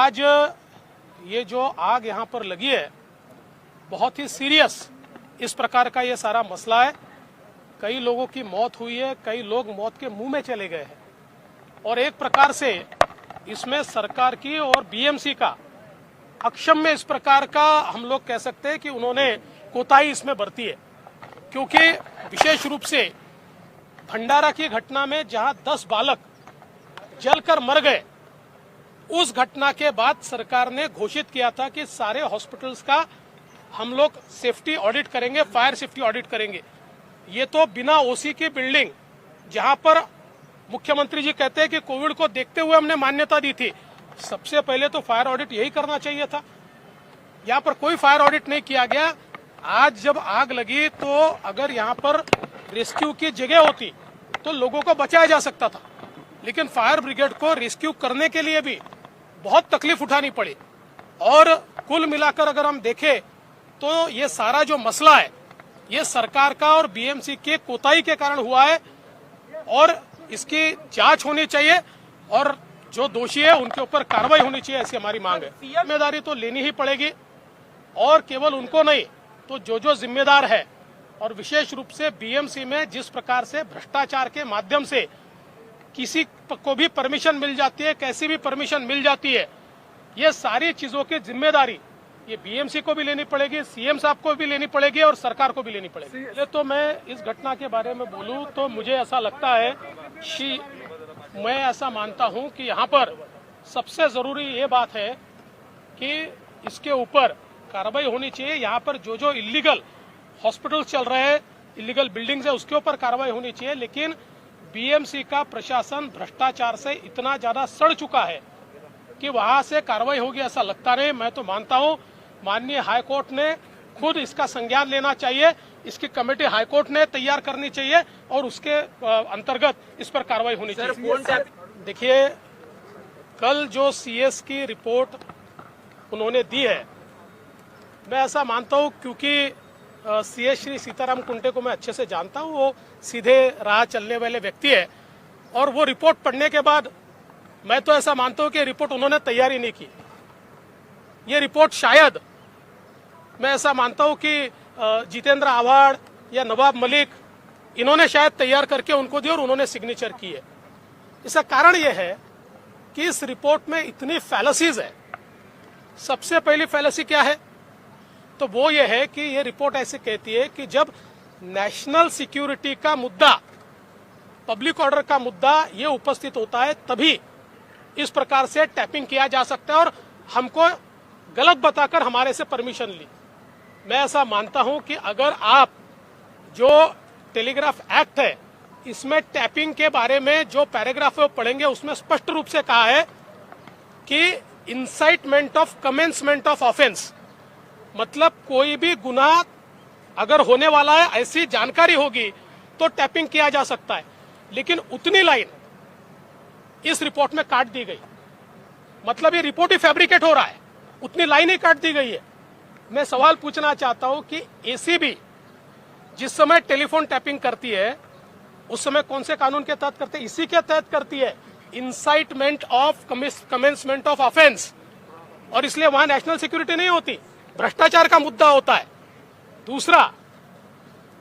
आज ये जो आग यहाँ पर लगी है बहुत ही सीरियस इस प्रकार का ये सारा मसला है। कई लोगों की मौत हुई है, कई लोग मौत के मुंह में चले गए हैं और एक प्रकार से इसमें सरकार की और बीएमसी का अक्षम्य इस प्रकार का हम लोग कह सकते हैं कि उन्होंने कोताही इसमें बरती है। क्योंकि विशेष रूप से भंडारा की घटना में जहां 10 बालक जलकर मर गए, उस घटना के बाद सरकार ने घोषित किया था कि सारे हॉस्पिटल्स का हम लोग सेफ्टी ऑडिट करेंगे, फायर सेफ्टी ऑडिट करेंगे। ये तो बिना ओसी की बिल्डिंग, जहां पर मुख्यमंत्री जी कहते हैं कि कोविड को देखते हुए हमने मान्यता दी थी, सबसे पहले तो फायर ऑडिट यही करना चाहिए था। यहाँ पर कोई फायर ऑडिट नहीं किया गया। आज जब आग लगी तो अगर यहाँ पर रेस्क्यू की जगह होती तो लोगों को बचाया जा सकता था, लेकिन फायर ब्रिगेड को रेस्क्यू करने के लिए भी बहुत तकलीफ उठानी पड़ी। और कुल मिलाकर अगर हम देखें तो ये सारा जो मसला है ये सरकार का और बीएमसी के कोताही के कारण हुआ है और इसकी जांच होनी चाहिए और जो दोषी है उनके ऊपर कार्रवाई होनी चाहिए, ऐसी हमारी मांग है। जिम्मेदारी तो लेनी ही पड़ेगी और केवल उनको नहीं तो जो जिम्मेदार है, और विशेष रूप से बीएमसी में जिस प्रकार से भ्रष्टाचार के माध्यम से किसी को भी परमिशन मिल जाती है, कैसी भी परमिशन मिल जाती है, ये सारी चीजों की जिम्मेदारी ये बीएमसी को भी लेनी पड़ेगी, सीएम साहब को भी लेनी पड़ेगी और सरकार को भी लेनी पड़ेगी। पहले तो मैं इस घटना के बारे में बोलूं तो मुझे ऐसा लगता है कि मैं ऐसा मानता हूं कि यहाँ पर सबसे जरूरी ये बात है कि इसके ऊपर कार्रवाई होनी चाहिए। यहाँ पर जो इलीगल हॉस्पिटल चल रहे हैं, इलीगल बिल्डिंग्स है, उसके ऊपर कार्रवाई होनी चाहिए। लेकिन बीएमसी का प्रशासन भ्रष्टाचार से इतना ज्यादा सड़ चुका है कि वहां से कार्रवाई होगी ऐसा लगता नहीं। मैं तो मानता हूं माननीय हाईकोर्ट ने खुद इसका संज्ञान लेना चाहिए, इसकी कमेटी हाईकोर्ट ने तैयार करनी चाहिए और उसके अंतर्गत इस पर कार्रवाई होनी चाहिए। देखिए, कल जो सीएस की रिपोर्ट उन्होंने दी है, मैं ऐसा मानता हूं क्योंकि सीएस श्री सीताराम कुंटे को मैं अच्छे से जानता हूं, वो सीधे राह चलने वाले व्यक्ति है और वो रिपोर्ट पढ़ने के बाद मैं तो ऐसा मानता हूं कि रिपोर्ट उन्होंने तैयार ही नहीं की। ये रिपोर्ट शायद मैं ऐसा मानता हूं कि जितेंद्र आव्हाड या नवाब मलिक इन्होंने शायद तैयार करके उनको दी और उन्होंने सिग्नेचर की है। इसका कारण यह है कि इस रिपोर्ट में इतनी फैलेसीज है। सबसे पहली फैलेसी क्या है तो वो ये है कि ये रिपोर्ट ऐसे कहती है कि जब नेशनल सिक्योरिटी का मुद्दा, पब्लिक ऑर्डर का मुद्दा ये उपस्थित होता है तभी इस प्रकार से टैपिंग किया जा सकता है और हमको गलत बताकर हमारे से परमिशन ली। मैं ऐसा मानता हूं कि अगर आप जो टेलीग्राफ एक्ट है इसमें टैपिंग के बारे में जो पैराग्राफ है पढ़ेंगे, उसमें स्पष्ट रूप से कहा है कि incitement of commencement of offence, मतलब कोई भी गुनाह अगर होने वाला है ऐसी जानकारी होगी तो टैपिंग किया जा सकता है। लेकिन उतनी लाइन इस रिपोर्ट में काट दी गई, मतलब ये रिपोर्ट ही फैब्रिकेट हो रहा है, उतनी लाइन ही काट दी गई है। मैं सवाल पूछना चाहता हूं कि एसीबी जिस समय टेलीफोन टैपिंग करती है उस समय कौन से कानून के तहत करते हैं? इसी के तहत करती है, incitement of commencement of offence, और इसलिए वहां नेशनल सिक्योरिटी नहीं होती, भ्रष्टाचार का मुद्दा होता है। दूसरा,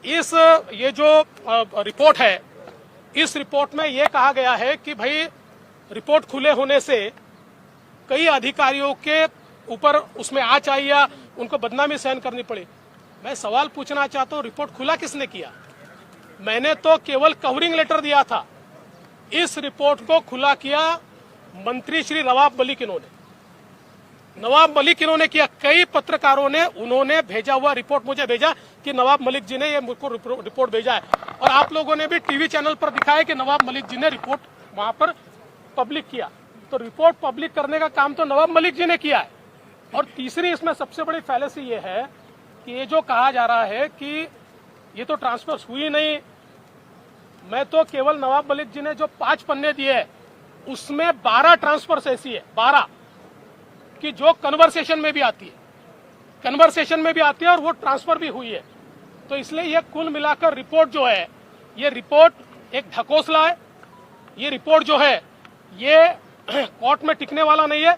ये जो रिपोर्ट है, इस रिपोर्ट में यह कहा गया है कि भाई रिपोर्ट खुले होने से कई अधिकारियों के ऊपर उसमें आंच आई या उनको बदनामी सहन करनी पड़ी। मैं सवाल पूछना चाहता हूं, रिपोर्ट खुला किसने किया? मैंने तो केवल कवरिंग लेटर दिया था। इस रिपोर्ट को खुला किया मंत्री श्री नवाब मलिक इन्होंने किया। कई पत्रकारों ने उन्होंने भेजा हुआ रिपोर्ट मुझे भेजा कि नवाब मलिक जी ने ये मुझको रिपोर्ट भेजा है, और आप लोगों ने भी टीवी चैनल पर दिखाया कि नवाब मलिक जी ने रिपोर्ट वहां पर पब्लिक किया। तो रिपोर्ट पब्लिक करने का काम तो नवाब मलिक जी ने किया है। और तीसरी इसमें सबसे बड़ी फैलेसी ये है कि ये जो कहा जा रहा है कि ये तो ट्रांसफर हुई नहीं, मैं तो केवल नवाब मलिक जी ने जो 5 पन्ने दिए है उसमें 12 ट्रांसफर ऐसी है, 12 कि जो कन्वर्सेशन में भी आती है और वो ट्रांसफर भी हुई है। तो इसलिए ये कुल मिलाकर रिपोर्ट जो है, ये रिपोर्ट एक ढकोसला है। ये रिपोर्ट जो है ये कोर्ट में टिकने वाला नहीं है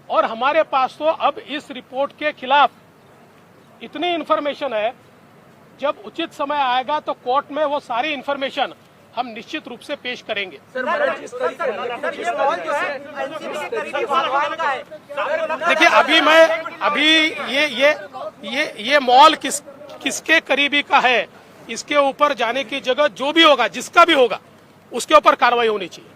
और हमारे पास तो अब इस रिपोर्ट के खिलाफ इतनी इन्फॉर्मेशन है, जब उचित समय आएगा तो कोर्ट में वो सारी इन्फॉर्मेशन हम निश्चित रूप से पेश करेंगे। देखिए अभी ये मॉल किसके करीबी का है, इसके ऊपर जाने की जगह जो भी होगा, जिसका भी होगा, उसके ऊपर कार्रवाई होनी चाहिए।